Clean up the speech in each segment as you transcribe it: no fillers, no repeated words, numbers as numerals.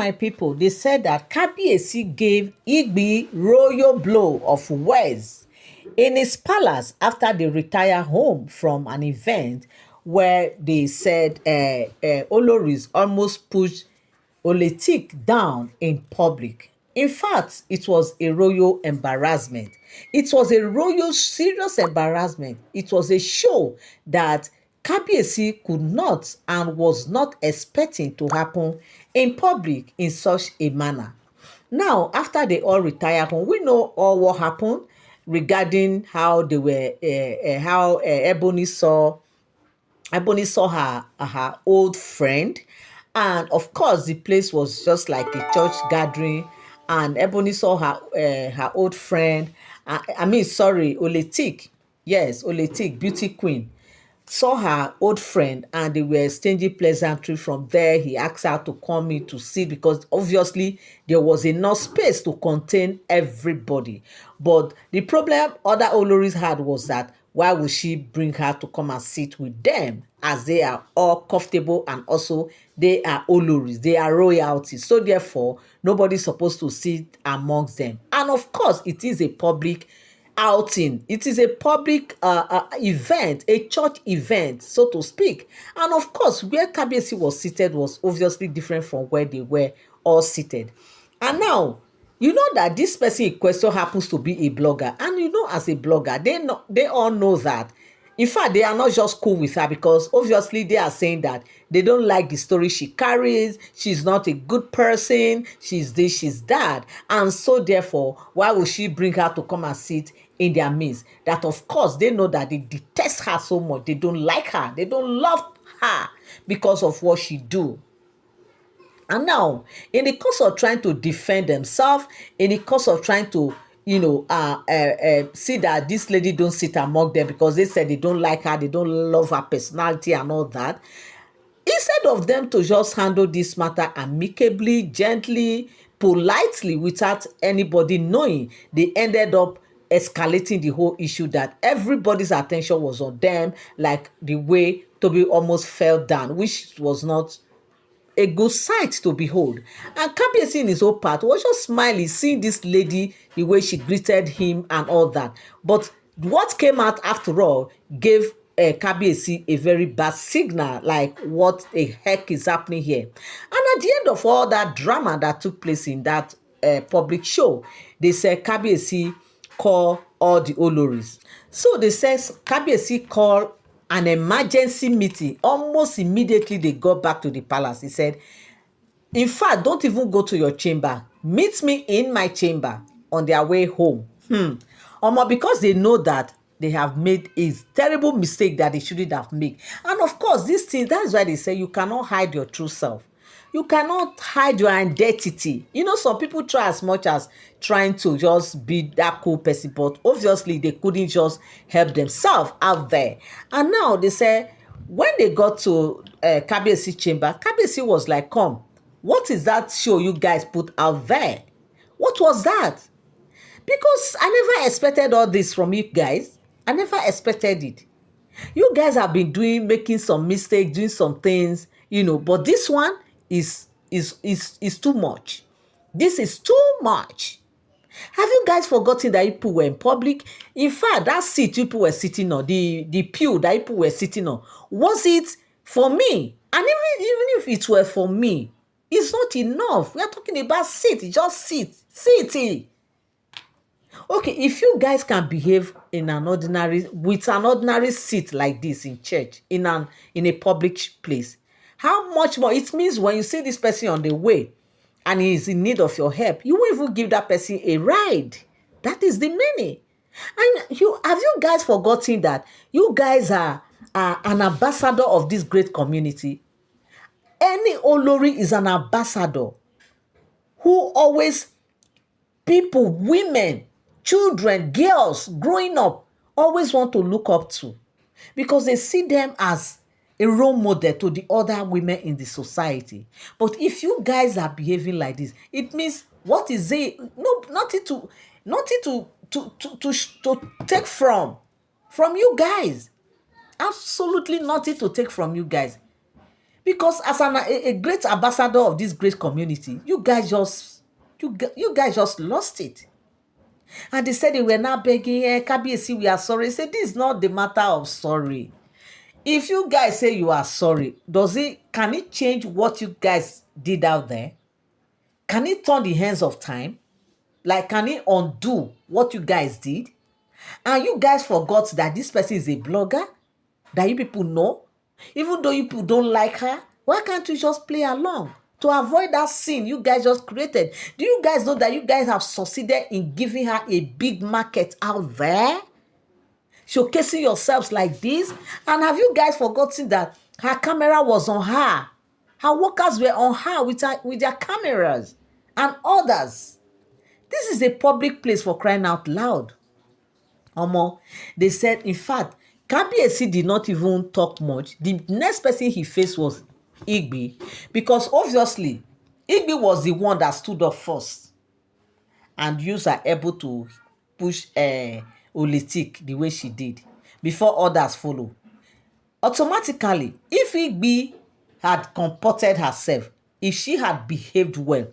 my people, they said that Kabiyesi gave Igbi royal blow of words in his palace after they retire home from an event where they said Oloris almost pushed Oletik down in public. In fact, it was a royal embarrassment. It was a royal serious embarrassment. It was a show that Kabiyesi could not and was not expecting to happen in public in such a manner. Now, after they all retire home, we know all what happened regarding how they were, how Ebony saw her old friend, and of course the place was just like a church gathering, and Ebony saw her old friend. I mean, sorry, Oletik, yes, Oletik, beauty queen, saw her old friend, and they were exchanging pleasantry. From there, he asked her to come in to sit because obviously there was enough space to contain everybody. But the problem other Oloris had was that why would she bring her to come and sit with them, as they are all comfortable and also they are Oloris, they are royalty. So therefore, nobody's supposed to sit amongst them. And of course, it is a public outing. It is a public event, a church event, so to speak. And of course, where Kabiyesi was seated was obviously different from where they were all seated. And now, you know that this person in question happens to be a blogger. And you know, as a blogger, they all know that. In fact, they are not just cool with her because obviously they are saying that they don't like the story she carries. She's not a good person. She's this, she's that. And so therefore, why would she bring her to come and sit in their midst? That of course, they know that they detest her so much. They don't like her. They don't love her because of what she do. And now, in the course of trying to defend themselves, in the course of trying to, see that this lady don't sit among them because they said they don't like her, they don't love her personality and all that, instead of them to just handle this matter amicably, gently, politely, without anybody knowing, they ended up escalating the whole issue that everybody's attention was on them, like the way Toby almost fell down, which was not a good sight to behold. And Kabiyesi in his own part was just smiling, seeing this lady, the way she greeted him and all that. But what came out after all gave Kabiyesi a very bad signal, like what the heck is happening here. And at the end of all that drama that took place in that public show, they said Kabiyesi call all the Oloris. So they said Kabiyesi called an emergency meeting. Almost immediately they got back to the palace. He said, in fact, don't even go to your chamber. Meet me in my chamber on their way home. Because they know that they have made a terrible mistake that they shouldn't have made. And of course, this thing, that's why they say you cannot hide your true self. You cannot hide your identity. You know, some people try as much as trying to just be that cool person, but obviously they couldn't just help themselves out there. And now they say, when they got to Kabiyesi chamber, Kabiyesi was like, come, what is that show you guys put out there? What was that? Because I never expected all this from you guys. I never expected it. You guys have been making some mistakes, doing some things, but this one is too much. This is too much. Have you guys forgotten that people were in public? In fact, that seat people were sitting on, the pew that people were sitting on, was it for me? And even if it were for me, it's not enough. We are talking about seat. Just sit. Sit. Okay, if you guys can behave with an ordinary seat like this in church, in a public place, how much more? It means when you see this person on the way and he is in need of your help, you will even give that person a ride. That is the meaning. And have you guys forgotten that you guys are an ambassador of this great community? Any Olori is an ambassador who always people, women, children, girls growing up always want to look up to, because they see them as a role model to the other women in the society. But if you guys are behaving like this, it means what is it? No, nothing to take from you guys. Absolutely nothing to take from you guys. Because as a great ambassador of this great community, you guys just lost it. And they said they were now begging, Kabiyesi, we are sorry. He said, this is not the matter of sorry. If you guys say you are sorry, can it change what you guys did out there? Can it turn the hands of time? Like, can it undo what you guys did? And you guys forgot that this person is a blogger that you people know. Even though you people don't like her, why can't you just play along to avoid that sin you guys just created? Do you guys know that you guys have succeeded in giving her a big market out there, showcasing yourselves like this? And have you guys forgotten that her camera was on her? Her workers were on her with their cameras and others. This is a public place, for crying out loud. Omo, they said, in fact, Kabiyesi did not even talk much. The next person he faced was Igbi, because obviously Igbi was the one that stood up first and used her able to push Olitik the way she did before others follow. Automatically, if Igbi had comported herself, if she had behaved well,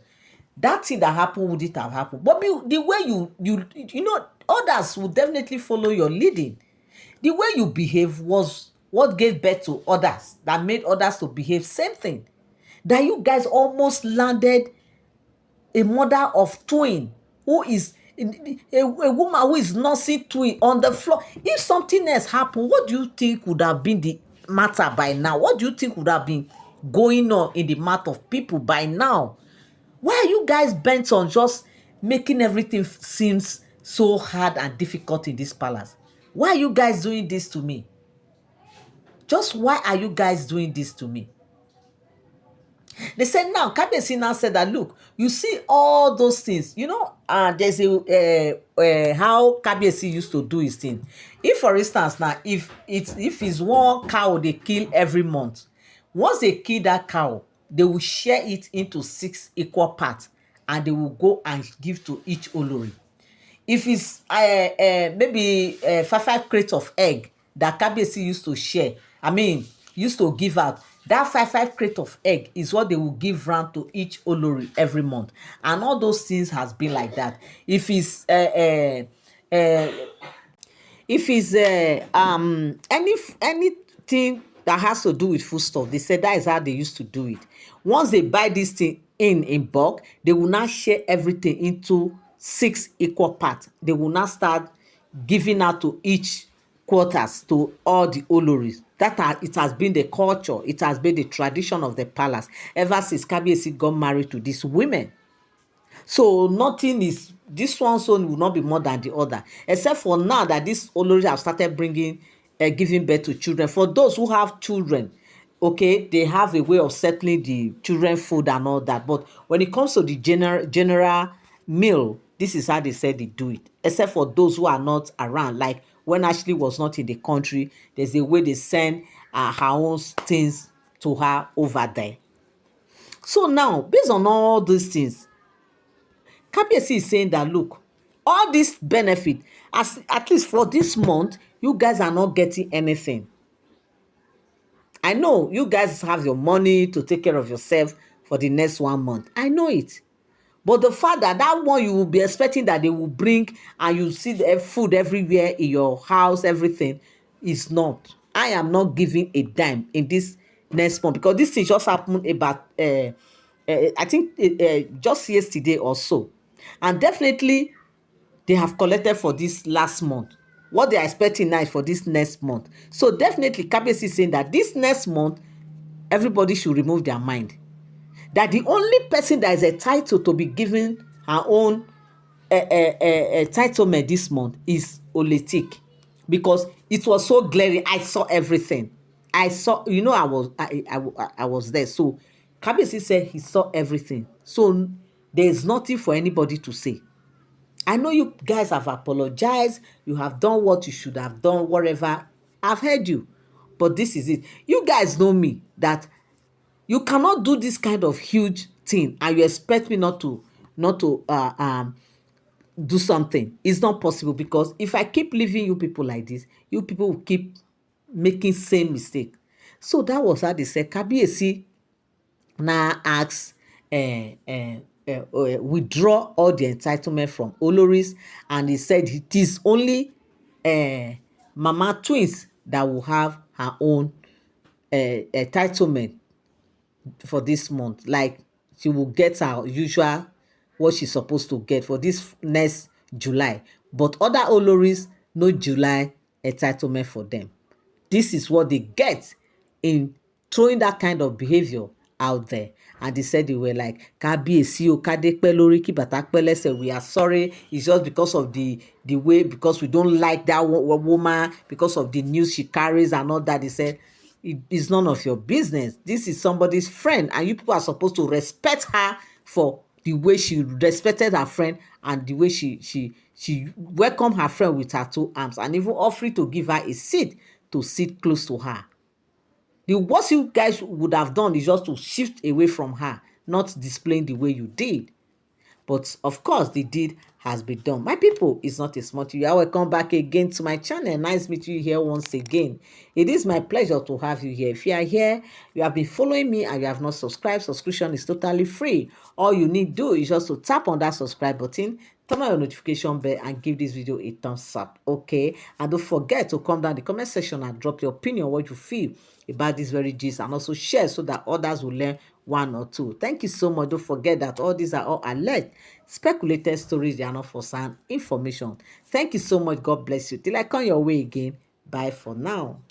that thing that happened wouldn't have happened. But the way you know, others will definitely follow your leading. The way you behave was what gave birth to others, that made others to behave same thing. That you guys almost landed a mother of twin who is a woman who is nursing twin on the floor. If something else happened, what do you think would have been the matter by now? What do you think would have been going on in the mouth of people by now? Why are you guys bent on just making everything seems so hard and difficult in this palace? Why are you guys doing this to me? Just why are you guys doing this to me? They said now, Kabiyesi now said that, look, you see all those things, there's how Kabiyesi used to do his thing. If, for instance, now, if it's one cow they kill every month, once they kill that cow, they will share it into 6 equal parts, and they will go and give to each Olori. If it's maybe 5 crates of egg that Kabiyesi used to share, used to give out, that 5 crate of egg is what they will give round to each Olori every month. And all those things has been like that. If it's anything that has to do with food stuff, they said that is how they used to do it. Once they buy this thing in bulk, they will now share everything into 6 equal parts. They will now start giving out to each quarters to all the Oloris. It has been the culture, it has been the tradition of the palace ever since Kabiyesi got married to these women. So nothing is, this one's own will not be more than the other, except for now that these Olori have started giving birth to children. For those who have children, okay, they have a way of settling the children food and all that. But when it comes to the general meal, this is how they said they do it. Except for those who are not around, like when Ashley was not in the country, there's a way they send her own things to her over there. So now, based on all these things, Kabiyesi is saying that, look, all this benefit, at least for this month, you guys are not getting anything. I know you guys have your money to take care of yourself for the next 1 month. I know it. But the fact that one you will be expecting that they will bring, and you see the food everywhere in your house, everything, is not. I am not giving a dime in this next month, because this thing just happened about, I think, just yesterday or so. And definitely, they have collected for this last month. What they are expecting now is for this next month. So definitely, Kabiyesi is saying that this next month, everybody should remove their mind. That the only person that is entitled to be given her own entitlement this month is Olitik, because it was so glaring. I saw everything. I saw, I was there. So Kabiyesi said he saw everything. So there is nothing for anybody to say. I know you guys have apologized. You have done what you should have done, whatever. I've heard you. But this is it. You guys know me, that you cannot do this kind of huge thing and you expect me not to do something. It's not possible, because if I keep leaving you people like this, you people will keep making same mistake. So that was how they said Kabiyesi now ask withdraw all the entitlement from Oloris, and he said it is only Mama Twins that will have her own entitlement for this month. Like she will get her usual what she's supposed to get for this next July, but other Oloris no July entitlement for them. This is what they get in throwing that kind of behavior out there. And they said they were like, Kabiyesi o, Kade pẹ́ lórí, kí bàtà pẹ́ lẹ́sẹ̀, we are sorry, it's just because of the way, because we don't like that woman, because of the news she carries and all that. They said it is none of your business. This is somebody's friend, and you people are supposed to respect her for the way she respected her friend, and the way she welcomed her friend with her two arms, and even offering to give her a seat to sit close to her. The worst you guys would have done is just to shift away from her, not displaying the way you did. But of course, the deed has been done. My people, it's not a small thing. You are welcome back again to my channel. Nice meeting you here once again. It is my pleasure to have you here. If you are here, you have been following me and you have not subscribed, subscription is totally free. All you need to do is just to tap on that subscribe button, turn on your notification bell, and give this video a thumbs up, okay? And don't forget to come down the comment section and drop your opinion, what you feel about this very gist, and also share so that others will learn one or two. Thank you so much. Don't forget that all these are all alleged, speculated stories. They are not for sound information. Thank you so much. God bless you. Till I come your way again. Bye for now.